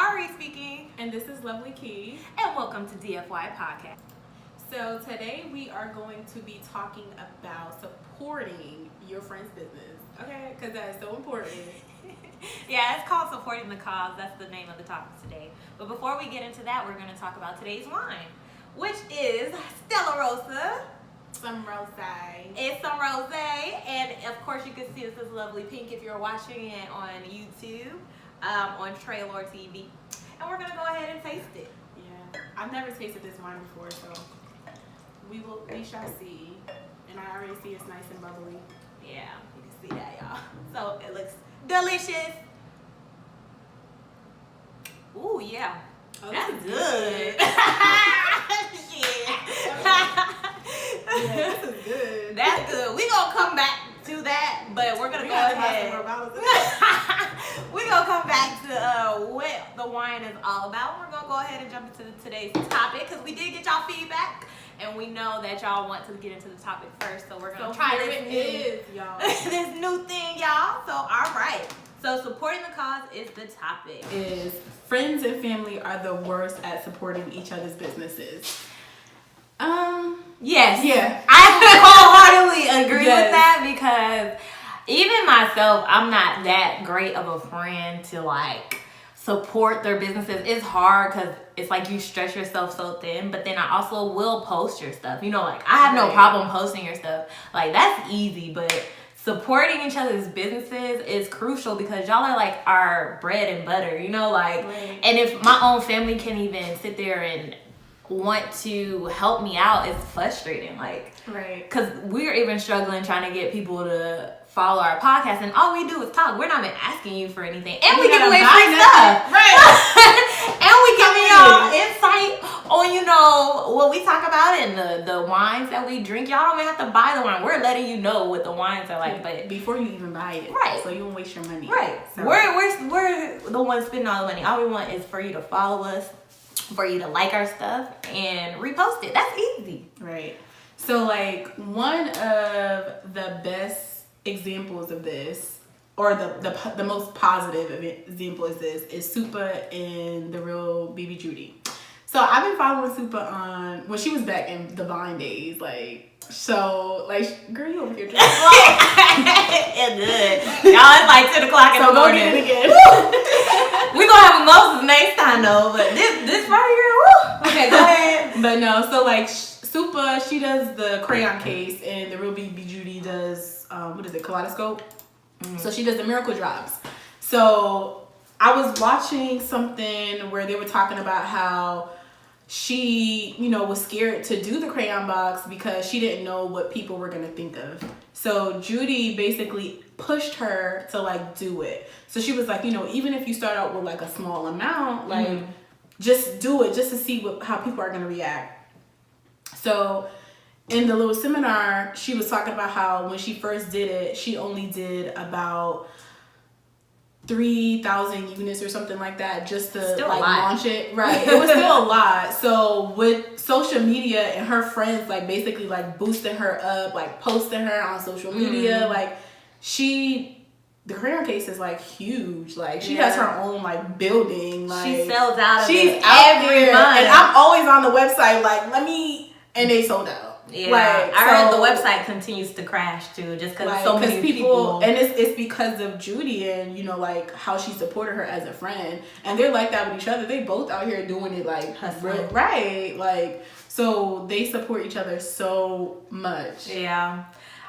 Ary speaking. And this is LovelyKi. And welcome to DFY Podcast. So today we are going to be talking about supporting your friend's business. Okay? Because that is so important. Yeah, it's called Supporting the Cause. That's the name of the topic today. But before we get into that, we're going to talk about today's wine, which is Stella Rosa. Some rosé. It's some rosé. And of course, you can see this is lovely pink if you're watching it on YouTube, on Trailor TV. And we're going to go ahead and taste it. Yeah. I've never tasted this wine before, so we shall see. And I already see it's nice and bubbly. Yeah, you can see that, y'all. So it looks delicious. Ooh, yeah. Oh, that's good. Yeah, this is good. That's good. We're going to come back to that, but we're going to go ahead. We're going to come back to what the wine is all about. We're going to go ahead and jump into today's topic because we did get y'all feedback. And we know that y'all want to get into the topic first, so we're going to try this new thing, y'all. So, all right. So, supporting the cause is the topic. Is friends and family are the worst at supporting each other's businesses. Yes. Yeah. I wholeheartedly agree with that because even myself, I'm not that great of a friend to like support their businesses. It's hard because it's like you stretch yourself so thin, but then I also will post your stuff. You know, like I have no problem posting your stuff. Like that's easy, but supporting each other's businesses is crucial because y'all are like our bread and butter, you know, like, and if my own family can't even sit there and want to help me out, it's frustrating, like, because we're even struggling trying to get people to follow our podcast, and all we do is talk. We're not even asking you for anything, and we give away free stuff, and we giving y'all insight on, you know, what we talk about and the wines that we drink. Y'all don't even have to buy the wine. We're letting you know what the wines are like, but before you even buy it, so you don't waste your money, so. We're the ones spending all the money. All we want is for you to follow us, for you to like our stuff and repost it. That's easy, So like one of the best examples of this, or the most positive example is this, is Supa and the real BB Judy. So I've been following Supa on when she was back in the Vine days, girl, you over here drinking. It's good. Y'all, it's like 10 o'clock in the morning. So go get it again. We're gonna have mimosas next time though, but this right here, woo. Okay, go ahead. But no, so like Supa, she does the crayon case, and the real BB Judy does kaleidoscope. So she does the miracle drops. So I was watching something where they were talking about how she, was scared to do the crayon box because she didn't know what people were going to think of. So Judy basically pushed her to like do it. So she was like, even if you start out with like a small amount, like just do it just to see how people are going to react. So in the little seminar, she was talking about how when she first did it, she only did about 3,000 units or something like that just to launch it. It was still a lot. So with social media and her friends basically boosting her up, posting her on social media, the crayon case is huge. She has her own building. She sells out of it every month. And I'm always on the website and they sold out. Yeah, I heard the website continues to crash too, just because so many people. And it's because of Judy and how she supported her as a friend, and they're like that with each other. They both out here doing it so they support each other so much. Yeah,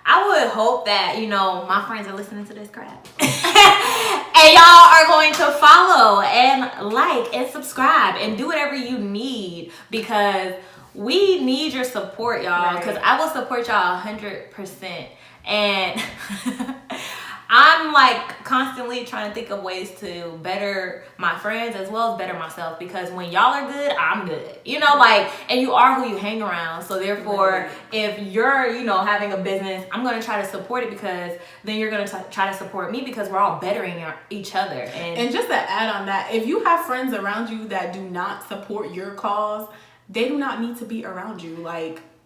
I would hope that my friends are listening to this crap, and y'all are going to follow and like and subscribe and do whatever you need because we need your support, y'all, because I will support y'all 100%. And I'm constantly trying to think of ways to better my friends as well as better myself, because when y'all are good, I'm good. And you are who you hang around. So therefore, if you're, having a business, I'm going to try to support it because then you're going to try to support me because we're all bettering each other. And just to add on that, if you have friends around you that do not support your cause, they do not need to be around you.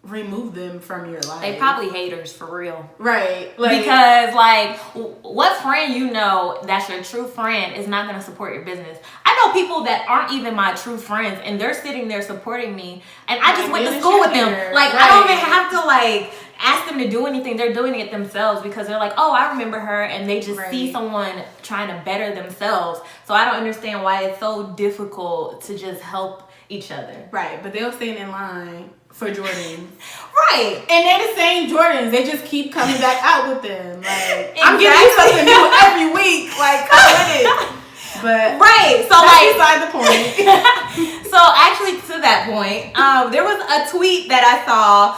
remove them from your life. They probably haters for real. Right. Because, like, what friend you know that's your true friend is not going to support your business? I know people that aren't even my true friends, and they're sitting there supporting me, and I just went to school with them. Like, I don't even have to like ask them to do anything. They're doing it themselves because they're like, oh, I remember her, and they just see someone trying to better themselves. So I don't understand why it's so difficult to just help each other. Right, but they'll stand in line for Jordans. Right. And they're the same Jordans. They just keep coming back out with them. Like, I'm giving you something new every week. Like, come with it. But right, so that's like beside the point. So actually, to that point, there was a tweet that I saw.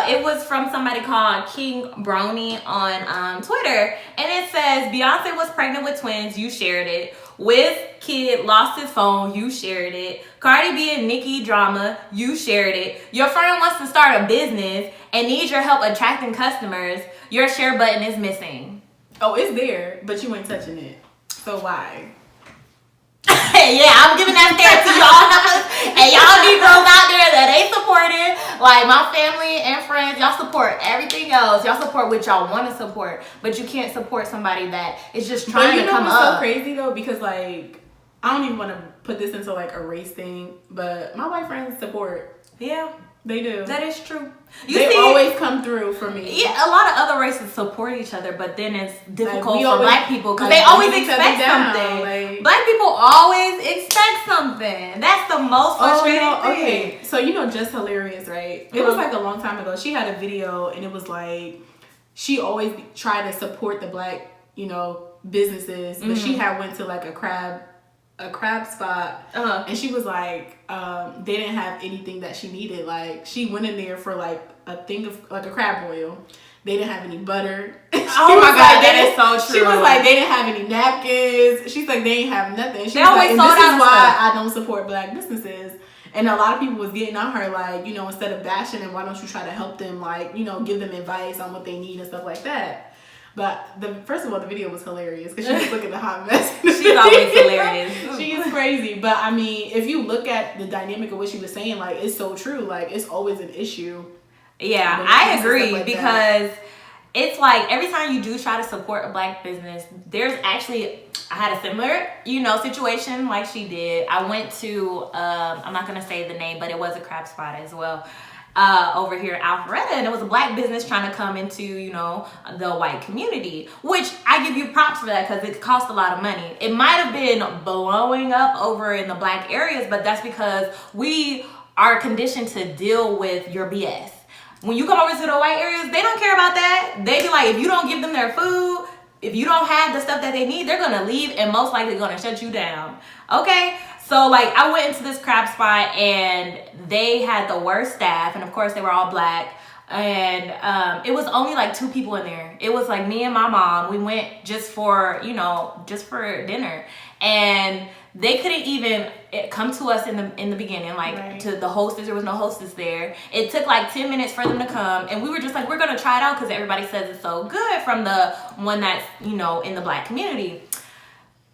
It was from somebody called King Brony on Twitter, and it says Beyonce was pregnant with twins. You shared it. Wiz Kid lost his phone. You shared it. Cardi B and Nicki drama. You shared it. Your friend wants to start a business and needs your help attracting customers. Your share button is missing. Oh, it's there, but you ain't touching it. So why? Yeah, I'm giving that there to y'all numbers and y'all Negroes out there that ain't supporting. Like my family and friends, y'all support everything else. Y'all support what y'all want to support, but you can't support somebody that is just trying to come up. What's so crazy though? Because like, I don't even want to put this into like a race thing, but my white friends support. Yeah. They do. That is true. They always come through for me. Yeah, a lot of other races support each other, but then it's difficult like for black people because they always expect something. Like, black people always expect something. That's the most frustrating thing. Okay, so you know Just Hilarious, right? It was like a long time ago. She had a video and it was like she always tried to support the black, you know, businesses, but she had went to like a crab spot and she was like they didn't have anything that she needed. Like she went in there for like a thing of like a crab boil. They didn't have any butter. Oh my god, that is so true. She was like, they didn't have any napkins. She's like, they ain't have nothing. She they was always like, sold and this out is why stuff. I don't support black businesses. And a lot of people was getting on her like, you know, instead of bashing them, why don't you try to help them, like, you know, give them advice on what they need and stuff like that. But first of all, the video was hilarious because she was looking a hot mess. She's always hilarious. She is crazy. But I mean, if you look at the dynamic of what she was saying, like, it's so true. Like, it's always an issue. Yeah, I agree like because it's like every time you do try to support a black business, there's actually, I had a similar, you know, situation like she did. I went to, I'm not going to say the name, but it was a crab spot as well. Over here in Alpharetta, and it was a black business trying to come into, you know, the white community, which I give you props for that because it cost a lot of money. It might have been blowing up over in the black areas, but that's because we are conditioned to deal with your BS. When you come over to the white areas, they don't care about that. They be like, if you don't give them their food, if you don't have the stuff that they need, they're gonna leave and most likely gonna shut you down. Okay? So, like, I went into this crab spot and they had the worst staff. And, of course, they were all black. And it was only, like, 2 people in there. It was, like, me and my mom. We went just for, you know, just for dinner. And they couldn't even come to us in the beginning. Like, to the hostess. There was no hostess there. It took, like, 10 minutes for them to come. And we were just like, we're going to try it out because everybody says it's so good from the one that's, you know, in the black community.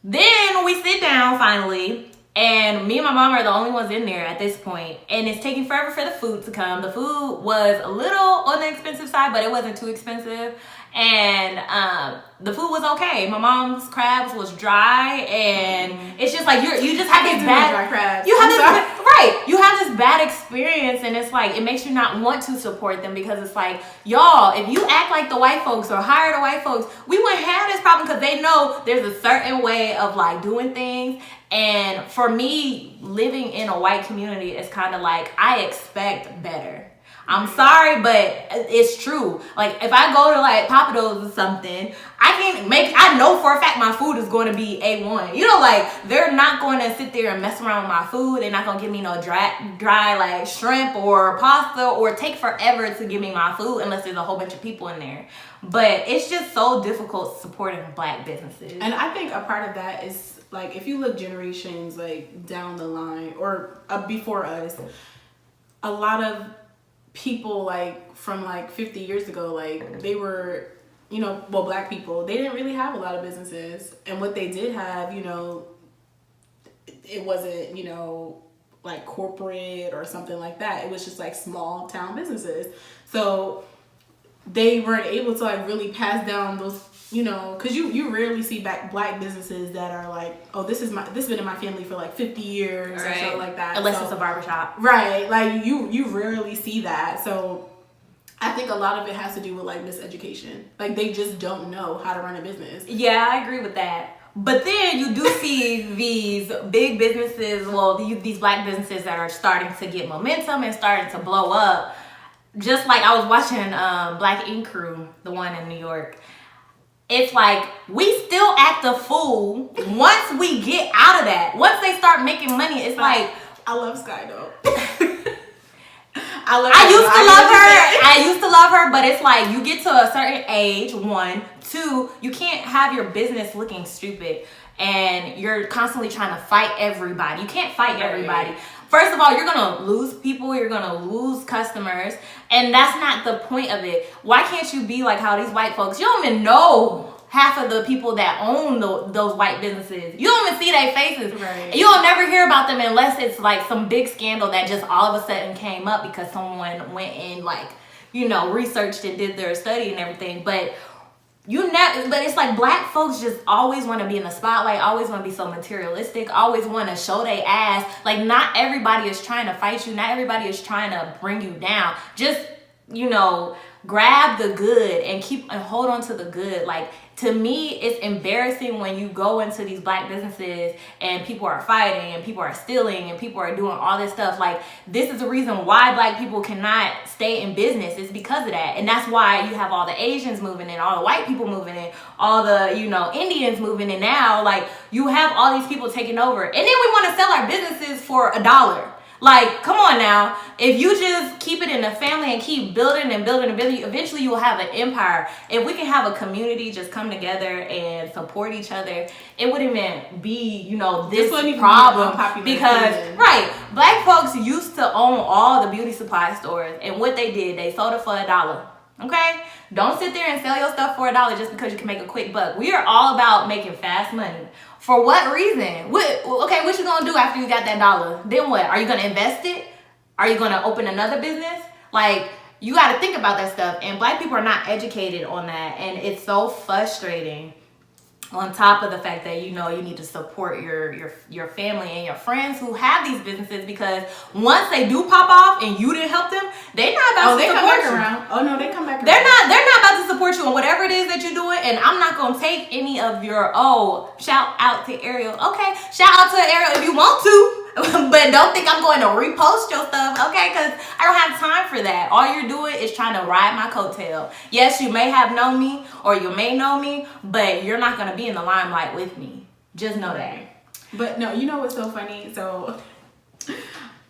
Then we sit down, finally. And me and my mom are the only ones in there at this point. And it's taking forever for the food to come. The food was a little on the expensive side, but it wasn't too expensive. And the food was okay. My mom's crabs was dry, and it's just like you just have this bad dry crabs. You have this you have this bad experience, and it's like it makes you not want to support them because it's like, y'all, if you act like the white folks or hire the white folks, we wouldn't have this problem because they know there's a certain way of like doing things. And for me, living in a white community is kind of like I expect better. I'm sorry, but it's true. Like, if I go to, like, Papados or something, I know for a fact my food is going to be A1. You know, like, they're not going to sit there and mess around with my food. They're not going to give me no dry, like, shrimp or pasta or take forever to give me my food unless there's a whole bunch of people in there. But it's just so difficult supporting black businesses. And I think a part of that is, like, if you look generations, like, down the line or before us, a lot of people like from like 50 years ago, like they were, you know, well, black people, they didn't really have a lot of businesses, and what they did have, you know, it wasn't, you know, like corporate or something like that. It was just like small town businesses, so they weren't able to like really pass down those you know, because you rarely see black businesses that are like, oh, this been in my family for like 50 years or something like that. Unless it's a barbershop. Right. Like you rarely see that. So I think a lot of it has to do with like miseducation. Like they just don't know how to run a business. Yeah, I agree with that. But then you do see these big businesses, these black businesses that are starting to get momentum and starting to blow up. Just like I was watching Black Ink Crew, the one in New York. It's like we still act a fool once we get out of that. Once they start making money, it's like I love Sky though. I used to love her, but it's like you get to a certain age, 1, 2, you can't have your business looking stupid and you're constantly trying to fight everybody. You can't fight everybody. First of all, you're gonna lose people, you're gonna lose customers, and that's not the point of it. Why can't you be like how these white folks, you don't even know half of the people that own those white businesses. You don't even see their faces. Right. You'll never hear about them unless it's like some big scandal that just all of a sudden came up because someone went and like, you know, researched and did their study and everything. But but it's like black folks just always want to be in the spotlight, always want to be so materialistic, always want to show their ass. Like not everybody is trying to fight you. Not everybody is trying to bring you down. Just, you know, grab the good and hold on to the good. Like to me, it's embarrassing when you go into these black businesses and people are fighting and people are stealing and people are doing all this stuff. Like this is the reason why black people cannot stay in business. It's because of that. And that's why you have all the Asians moving in, all the white people moving in, all the, you know, Indians moving in now. Like you have all these people taking over. And then we want to sell our businesses for $1. Like, come on now. If you just keep it in the family and keep building and building and building, eventually you will have an empire. If we can have a community just come together and support each other, it wouldn't even be, you know, this problem. Because, right, black folks used to own all the beauty supply stores. And what they did, they sold it for $1. Okay? Don't sit there and sell your stuff for $1 just because you can make a quick buck. We are all about making fast money. For what reason? What you gonna do after you got that $1? Then what? Are you gonna invest it? Are you gonna open another business? Like, you gotta think about that stuff. And black people are not educated on that. And it's so frustrating. On top of the fact that, you know, you need to support your family and your friends who have these businesses, because once they do pop off and you didn't help them, they're not about to support you. Oh no, they come back around. They're not about to support you on whatever it is that you're doing. And I'm not gonna take any of your shout out to Ariel. Okay, shout out to Ariel if you want to. But don't think I'm going to repost your stuff, okay? Because I don't have time for that. All you're doing is trying to ride my coattail. Yes, you may have known me or you may know me, but you're not going to be in the limelight with me. Just know that. But no, you know what's so funny? So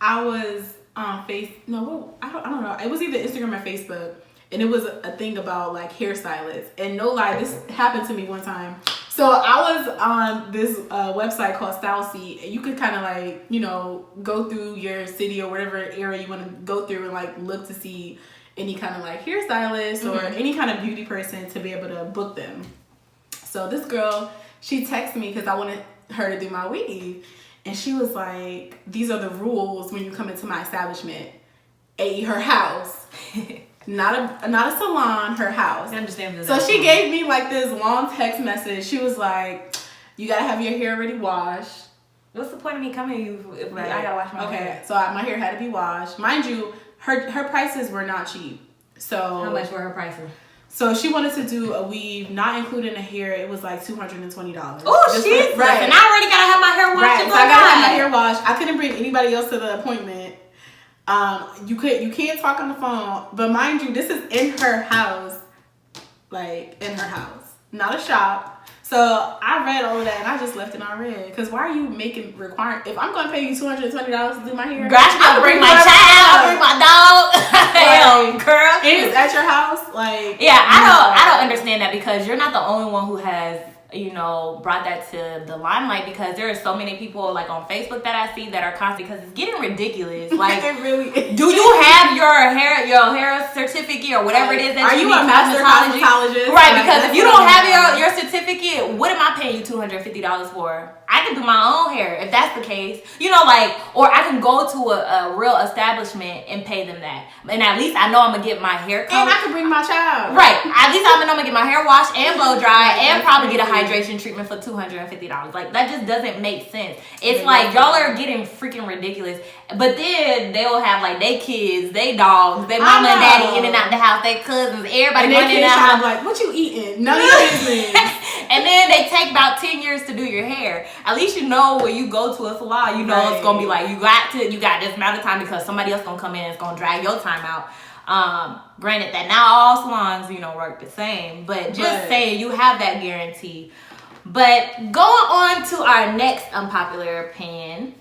I was on I don't know. It was either Instagram or Facebook. And it was a thing about like hairstylists. And no lie, this happened to me one time. So I was on this website called Style Seat, and you could kind of like, you know, go through your city or whatever area you want to go through and like look to see any kind of like hairstylist or any kind of beauty person to be able to book them. So this girl, she texted me because I wanted her to do my weave. And she was like, these are the rules when you come into my establishment. Her house. Not a salon, her house. I understand. So she gave me like this long text message. She was like, you gotta have your hair already washed. What's the point of me coming to you if I gotta wash my hair? Okay, so my hair had to be washed. Mind you, her prices were not cheap. So how much were her prices? So she wanted to do a weave, not including the hair. It was like $220. Oh, shit! Right. And I already gotta have my hair washed. Right. So I gotta have my hair washed. I couldn't bring anybody else to the appointment. You can't talk on the phone, but mind you, this is in her house, like in her house, not a shop. So I read all of that and I just left it on red. Because why are you making if I'm gonna pay you $220 to do my hair, I'll bring my child, I'll bring my dog. Girl, and it's at your house, like I don't understand that, because you're not the only one who has, you know, brought that to the limelight, because there are so many people like on Facebook that I see that are constantly, because it's getting ridiculous. Like, it really is. Do you have your hair certificate certificate or whatever it is that are you a master cosmetologist? Right, because if you don't have your certificate, what am I paying you $250 for? I can do my own hair if that's the case. You know, like, or I can go to a real establishment and pay them that. And at least I know I'm going to get my hair cut. And I can bring my child. Right. At least I know I'm going to get my hair washed and blow dry and probably get a hydration treatment for $250. Like, that just doesn't make sense. It's like, y'all are getting freaking ridiculous. But then they'll have, like, they kids, they dogs, they mama and daddy in and out the house, they cousins, everybody running in the house. Like, what you eating? None of your business. And then they take about 10 years to do your hair. At least you know when you go to a salon, you know it's gonna be like you got this amount of time because somebody else gonna come in and it's gonna drag your time out. Granted that not all salons, work the same, but saying you have that guarantee. But going on to our next unpopular opinion.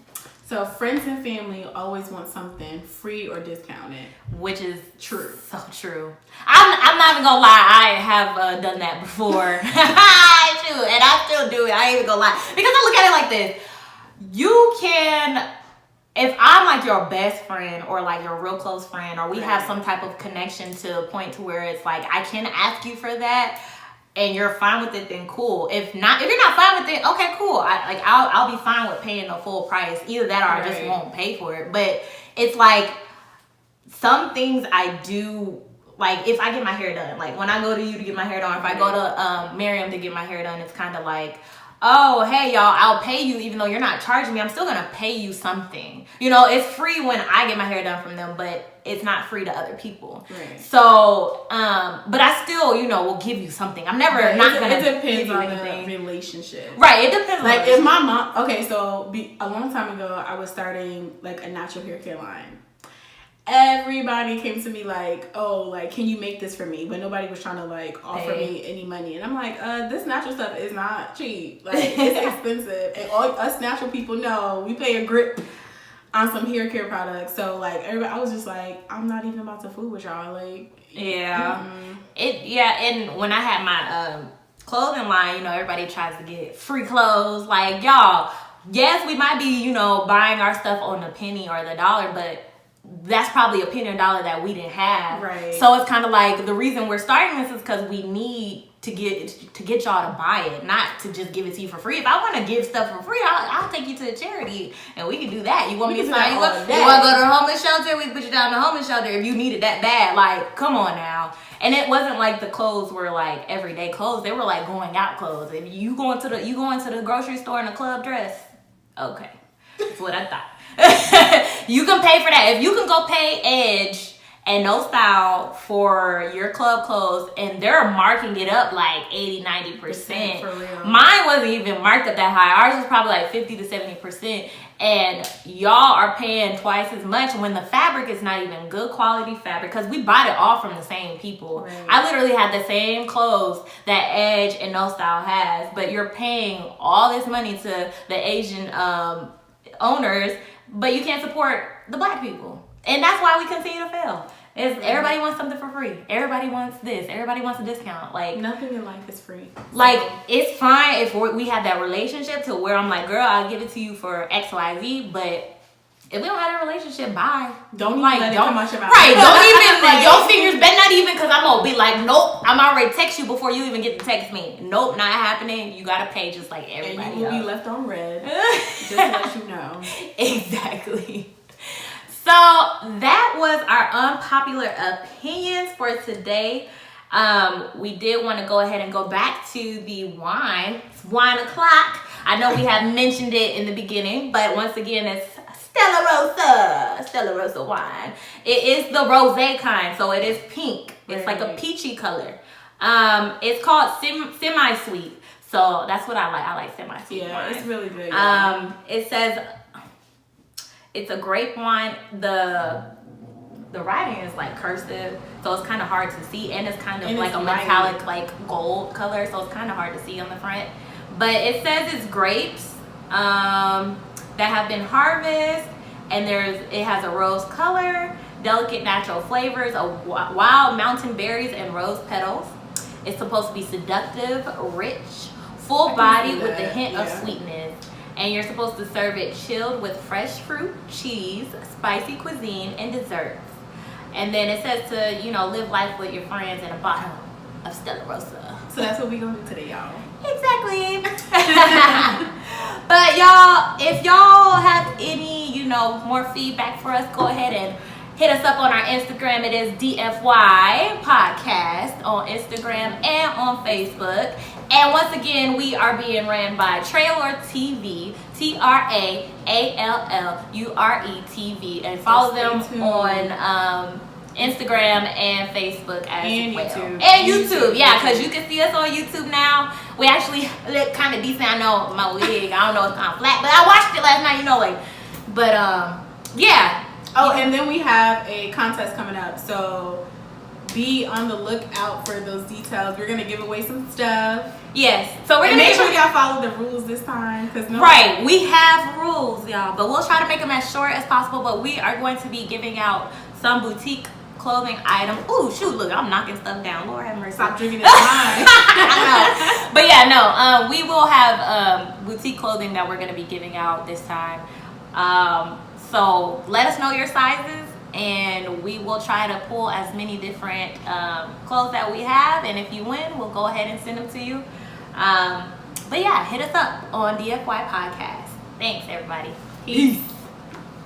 So friends and family always want something free or discounted, which is true. So true. I'm not even gonna lie. I have done that before. And I still do it. I ain't even gonna lie because I look at it like this. You can, if I'm like your best friend or like your real close friend, or we have some type of connection to a point to where it's like I can ask you for that. And you're fine with it, then cool. If you're not fine with it, okay, cool. I'll be fine with paying the full price. Either that or I just won't pay for it. But it's like some things I do, like if I get my hair done, like when I go to you to get my hair done, if I go to Miriam to get my hair done, it's kind of like, oh, hey, y'all, I'll pay you even though you're not charging me. I'm still going to pay you something. It's free when I get my hair done from them, but it's not free to other people. Right. So, but I still, will give you something. I'm never not going to give you anything. The relationship. Right, it depends. Like if my mom, a long time ago, I was starting like a natural hair care line. Everybody came to me like, oh, like, can you make this for me? But nobody was trying to like offer me any money. And I'm like, this natural stuff is not cheap. Like, it's expensive. And all us natural people know we pay a grip on some hair care products. So like, I was just like, I'm not even about to fool with y'all. Like, yeah. And when I had my clothing line, everybody tries to get free clothes. Like, y'all, yes, we might be, buying our stuff on the penny or the dollar, but that's probably a penny or dollar that we didn't have. Right. So it's kind of like the reason we're starting this is because we need to get y'all to buy it, not to just give it to you for free. If I want to give stuff for free, I'll take you to a charity and we can do that. You want me to sign you up? You want to go to the homeless shelter? We can put you down in the homeless shelter if you need it that bad. Like, come on now. And it wasn't like the clothes were like everyday clothes. They were like going out clothes. If you going to the grocery store in a club dress, okay, that's what I thought. You can pay for that. If you can go pay Edge and No Style for your club clothes and they're marking it up like 80-90%. For real. Mine wasn't even marked up that high. Ours was probably like 50 to 70%. And y'all are paying twice as much when the fabric is not even good quality fabric because we bought it all from the same people. Right. I literally had the same clothes that Edge and No Style has, but you're paying all this money to the Asian owners, but you can't support the black people. And that's why we continue to fail. Everybody wants something for free. Everybody wants this. Everybody wants a discount. Like, nothing in life is free. Like, it's fine if we have that relationship to where I'm like, girl, I'll give it to you for XYZ, but if we don't have a relationship, bye. Don't even let it come out your mouth. Right, don't even, like, your fingers better not even, because I'm going to be like, nope, I'm already text you before you even get to text me. Nope, not happening. You got to pay just like everybody else. And you will be left on red, just to let you know. Exactly. So, that was our unpopular opinions for today. We did want to go ahead and go back to the wine. It's wine o'clock. I know we have mentioned it in the beginning, but once again, it's Stella Rosa wine. It is the rosé kind, so it is pink. It's like a peachy color. It's called semi-sweet, so that's what I like. I like semi-sweet wine. It's really good. It says it's a grape wine. The writing is like cursive, so it's kind of hard to see, and it's kind of like a metallic, like gold color, so it's kind of hard to see on the front. But it says it's grapes that have been harvested, and it has a rose color, delicate natural flavors, wild mountain berries, and rose petals. It's supposed to be seductive, rich, full body with a hint of sweetness. And you're supposed to serve it chilled with fresh fruit, cheese, spicy cuisine, and desserts. And then it says to, you know, live life with your friends and a bottle of Stella Rosa. So that's what we're going to do today, y'all. Exactly. But y'all, if y'all have any, you know, more feedback for us, go ahead and hit us up on our Instagram. It is DFY Podcast on Instagram and on Facebook. And once again, we are being ran by Trailure TV, TRAALLURE TV. And follow them on Instagram and Facebook as well. YouTube. And YouTube, yeah, because you can see us on YouTube now. We actually look kind of decent. I know my wig, I don't know, it's kind of flat, but I watched it last night, you know, like, but yeah. Oh, and then we have a contest coming up, so be on the lookout for those details. We're gonna give away some stuff. Yes, so we're gonna make sure y'all follow the rules this time, because right, we have rules, y'all, but we'll try to make them as short as possible. But we are going to be giving out some boutique clothing item. Ooh, shoot, look, I'm knocking stuff down. Lord have mercy. Stop drinking it wine. I know. But yeah, no, we will have boutique clothing that we're going to be giving out this time. So let us know your sizes, and we will try to pull as many different clothes that we have. And if you win, we'll go ahead and send them to you. But yeah, hit us up on DFY Podcast. Thanks, everybody. Peace.